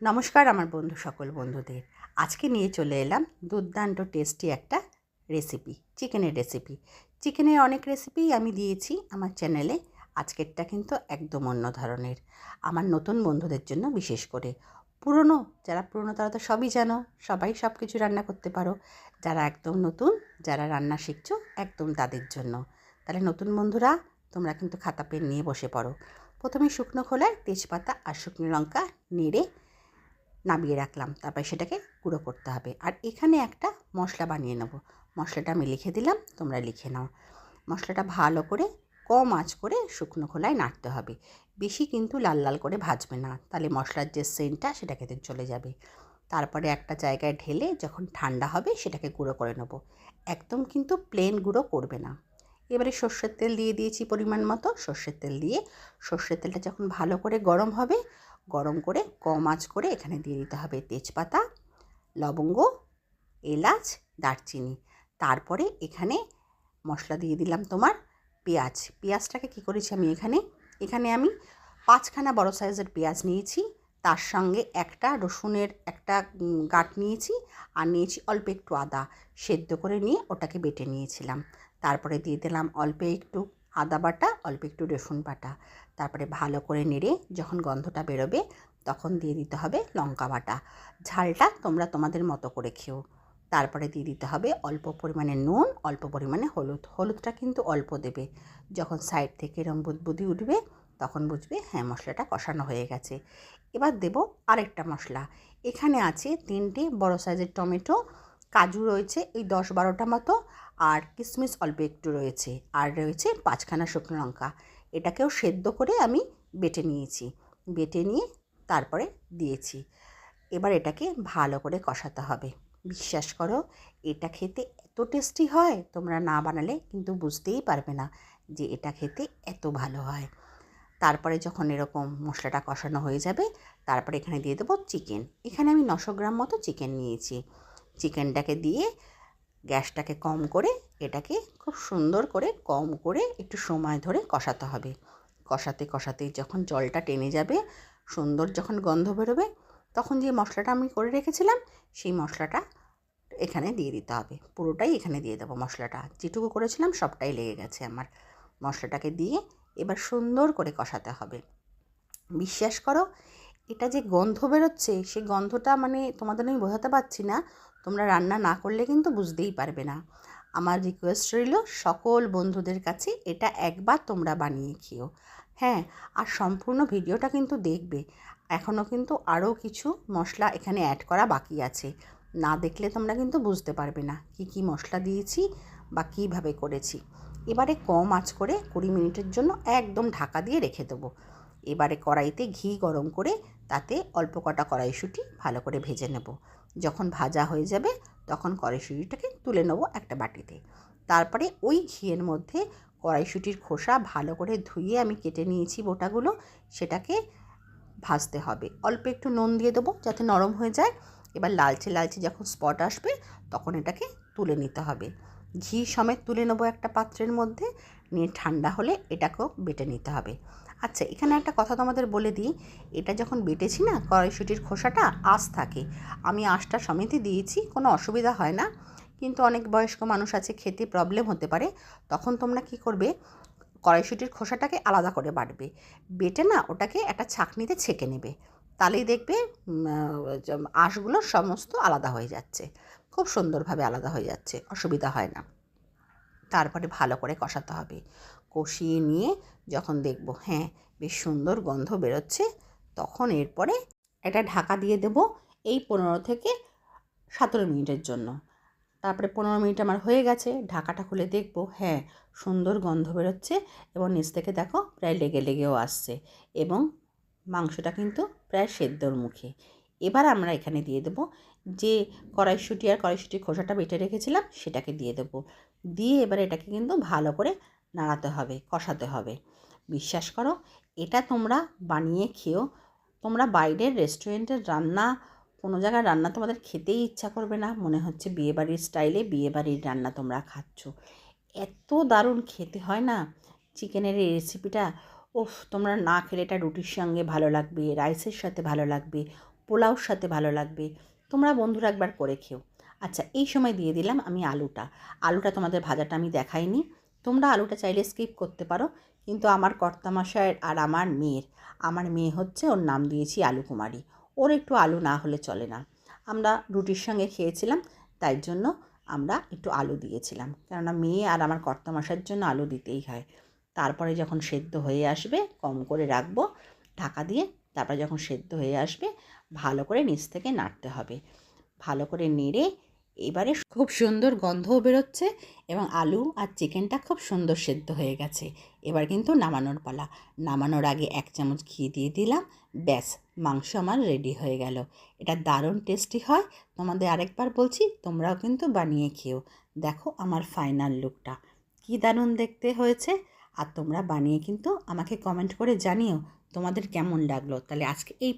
নমস্কার আমার সকল বন্ধুদের। আজকে নিয়ে চলে এলাম দুর্দান্ত টেস্টি একটা রেসিপি, চিকেনের রেসিপি। চিকেনের অনেক রেসিপিই আমি দিয়েছি আমার চ্যানেলে। আজকেরটা কিন্তু একদম অন্য ধরনের, আমার নতুন বন্ধুদের জন্য বিশেষ করে। যারা পুরনো তারা তো সবই জানো, সবাই সব কিছু রান্না করতে পারো। যারা একদম নতুন, যারা রান্না শিখছো, একদম তাদের জন্য। তাহলে নতুন বন্ধুরা, তোমরা কিন্তু খাতা পেন নিয়ে বসে পড়ো। প্রথমে শুকনো খোলায় তেজপাতা আর শুকনো লঙ্কা নেড়ে নামিয়ে রাখলাম। তারপরে সেটাকে গুঁড়ো করতে হবে। আর এখানে একটা মশলা বানিয়ে নেব। মশলাটা আমি লিখে দিলাম, তোমরা লিখে নাও। মশলাটা ভালো করে কম আঁচ করে শুকনো খোলায় নাড়তে হবে। বেশি কিন্তু লাল লাল করে ভাজবে না, তাহলে মশলার যে সেন্টটা সেটা খেতে চলে যাবে। তারপরে একটা জায়গায় ঢেলে যখন ঠান্ডা হবে সেটাকে গুঁড়ো করে নেব। একদম কিন্তু প্লেন গুঁড়ো করবে না। এবারে সর্ষের তেল দিয়ে দিয়েছি পরিমাণ মতো। সর্ষের তেল দিয়ে সর্ষের তেলটা যখন ভালো করে গরম হবে, গরম করে কম আঁচ করে এখানে দিয়ে দিতে হবে তেজপাতা, লবঙ্গ, এলাচ, দারচিনি। তারপরে এখানে মশলা দিয়ে দিলাম তোমার পেঁয়াজ। পেঁয়াজটাকে কী করেছি আমি এখানে আমি 5খানা বড় সাইজের পেঁয়াজ নিয়েছি। তার সঙ্গে একটা রসুনের একটা গাঁট নিয়েছি, আর নিয়েছি অল্প একটু আদা সেদ্ধ করে নিয়ে ওটাকে বেটে নিয়েছিলাম। তারপরে দিয়ে দিলাম অল্প একটু আদা বাটা, অল্প একটু রসুন বাটা। তারপরে ভালো করে নেড়ে যখন গন্ধটা বেরোবে তখন দিয়ে দিতে হবে লঙ্কা বাটা। ঝালটা তোমরা তোমাদের মতো করে খেও। তারপরে দিয়ে দিতে হবে অল্প পরিমাণে নুন, অল্প পরিমাণে হলুদটা কিন্তু অল্প দেবে। যখন সাইড থেকে এরম বুদবুদি উঠবে তখন বুঝবে হ্যাঁ মশলাটা কষানো হয়ে গেছে। এবার দেব আরেকটা মশলা। এখানে আছে 3টে বড় সাইজের টমেটো, কাজু রয়েছে এই 10-12টা মতো, আর কিশমিশ অল্প একটু রয়েছে, আর রয়েছে 5খানা শুকনো লঙ্কা। এটাকেও সেদ্ধ করে আমি বেটে নিয়েছি। বেটে নিয়ে তারপরে দিয়েছি। এবার এটাকে ভালো করে কষাতে হবে। বিশ্বাস করো, এটা খেতে এত টেস্টি হয়, তোমরা না বানালে কিন্তু বুঝতেই পারবে না যে এটা খেতে এত ভালো হয়। তারপরে যখন এরকম মশলাটা কষানো হয়ে যাবে, তারপরে এখানে দিয়ে দেবো চিকেন। এখানে আমি 900 গ্রাম মতো চিকেন নিয়েছি। চিকেনটাকে দিয়ে গ্যাসটাকে কম করে এটাকে খুব সুন্দর করে কম করে একটু সময় ধরে কষাতে হবে। কষাতে কষাতে যখন জলটা টেনে যাবে, সুন্দর যখন গন্ধ বেরোবে, তখন যে মশলাটা আমি করে রেখেছিলাম সেই মশলাটা এখানে দিয়ে দিতে হবে। পুরোটাই এখানে দিয়ে দেবো মশলাটা। যেটুকু করেছিলাম সবটাই লেগে গেছে আমার। মশলাটাকে দিয়ে এবার সুন্দর করে কষাতে হবে। বিশ্বাস করো, এটা যে গন্ধ বেরোচ্ছে সেই গন্ধটা মানে তোমাদের আমি বোঝাতে পারছি না। তোমরা রান্না না করলে কিন্তু বুঝতেই পারবে না। আমার রিকোয়েস্ট রইল সকল বন্ধুদের কাছে, এটা একবার তোমরা বানিয়ে খেও। হ্যাঁ, আর সম্পূর্ণ ভিডিওটা কিন্তু দেখবে। এখনও কিন্তু আরও কিছু মশলা এখানে অ্যাড করা বাকি আছে। না দেখলে তোমরা কিন্তু বুঝতে পারবে না কি কি মশলা দিয়েছি বা কীভাবে করেছি। এবারে কম আঁচ করে 20 মিনিটের জন্য একদম ঢাকা দিয়ে রেখে দেবো। এবারে কড়াইতে ঘি গরম করে তাতে অল্প কটা কড়াইশুঁটি ভালো করে ভেজে নেব। যখন ভাজা হয়ে যাবে তখন কড়াইশুঁটিটাকে তুলে নেব একটা বাটিতে। তারপরে ওই ঘিয়ের মধ্যে কড়াইশুঁটির খোসা ভালো করে ধুয়ে আমি কেটে নিয়েছি বোটাগুলো, সেটাকে ভাজতে হবে। অল্প একটু নুন দিয়ে দেবো যাতে নরম হয়ে যায়। এবার লালচে লালচে যখন স্পট আসবে তখন এটাকে তুলে নিতে হবে। ঘি সমেত তুলে নেবো একটা পাত্রের মধ্যে, নিয়ে ঠান্ডা হলে এটাকেও বেটে নিতে হবে। আচ্ছা, এখানে একটা কথা তোমাদের বলে দিই, এটা যখন বেটেছি না কড়াইশুঁটির খোসাটা আঁশ থাকে, আমি আঁশটা সমেতই দিয়েছি, কোনো অসুবিধা হয় না। কিন্তু অনেক বয়স্ক মানুষ আছে, খেতে প্রবলেম হতে পারে, তখন তোমরা কি করবে, কড়াইশুঁটির খোসাটাকে আলাদা করে বাটবে। বেটে না ওটাকে একটা ছাঁকনিতে ছেঁকে নেবে, তাহলেই দেখবে আঁশগুলো সমস্ত আলাদা হয়ে যাচ্ছে, খুব সুন্দরভাবে আলাদা হয়ে যাচ্ছে, অসুবিধা হয় না। তারপরে ভালো করে কষাতে হবে। কষিয়ে নিয়ে যখন দেখব হ্যাঁ বেশ সুন্দর গন্ধ বেরোচ্ছে, তখন এরপরে এটা ঢাকা দিয়ে দেব এই 15 থেকে 17 মিনিটের জন্য। তারপরে 15 মিনিট আমার হয়ে গেছে, ঢাকাটা খুলে দেখব হ্যাঁ সুন্দর গন্ধ বেরোচ্ছে, এবং নিচ থেকে দেখো প্রায় লেগে লেগেও আসছে, এবং মাংসটা কিন্তু প্রায় সেদ্ধর মুখে। এবার আমরা এখানে দিয়ে দেবো যে কড়াইশুঁটি আর কড়াইশুঁটির খোসাটা বেটে রেখেছিলাম সেটাকে দিয়ে দেবো। দিয়ে এবার এটাকে কিন্তু ভালো করে নাড়াতে হবে, কষাতে হবে। বিশ্বাস করো, এটা তোমরা বানিয়ে খেও। তোমরা বাইরের রেস্টুরেন্টের রান্না, কোনো জায়গায় রান্না তোমাদের খেতেই ইচ্ছা করবে না, মনে হচ্ছে বিয়েবাড়ির স্টাইলে বিয়েবাড়ির রান্না তোমরা খাচ্ছ। এত দারুণ খেতে হয় না চিকেনের এই রেসিপিটা। ওফ, তোমরা না খেলে এটা রুটির সঙ্গে ভালো লাগবে, রাইসের সাথে ভালো লাগবে, পোলাওর সাথে ভালো লাগবে। তোমরা বন্ধুরা একবার করে খেও। আচ্ছা, এই সময় দিয়ে দিলাম আমি আলুটা তোমাদের ভাজাটা আমি দেখাইনি। তোমরা আলুটা চাইলে স্কিপ করতে পারো, কিন্তু আমার কর্তামশায়ের আর আমার মেয়ে হচ্ছে, ওর নাম দিয়েছি আলু কুমারী। ওর একটু আলু না হলে চলে না। আমরা রুটির সঙ্গে খেয়েছিলাম, তাই জন্য আমরা একটু আলু দিয়েছিলাম, কেননা মেয়ে আর আমার কর্তামশাইয়ের জন্য আলু দিতেই হয়। তারপরে যখন সেদ্ধ হয়ে আসবে কম করে রাখবো ঢাকা দিয়ে। তারপরে যখন সেদ্ধ হয়ে আসবে ভালো করে নিচ থেকে নাড়তে হবে। ভালো করে নেড়ে এবারে খুব সুন্দর গন্ধও বেরোচ্ছে এবং আলু আর চিকেনটা খুব সুন্দর সেদ্ধ হয়ে গেছে। এবার কিন্তু নামানোর পালা। নামানোর আগে 1 চামচ ঘি দিয়ে দিলাম। ব্যাস, মাংস আমার রেডি হয়ে গেল। এটা দারুণ টেস্টি হয়। তোমাদের আরেকবার বলছি, তোমরাও কিন্তু বানিয়ে খেও। দেখো আমার ফাইনাল লুকটা কী দারুণ দেখতে হয়েছে। আর তোমরা বানিয়ে কিন্তু আমাকে কমেন্ট করে জানিও তোমাদের কেমন লাগলো। তাহলে আজকে এই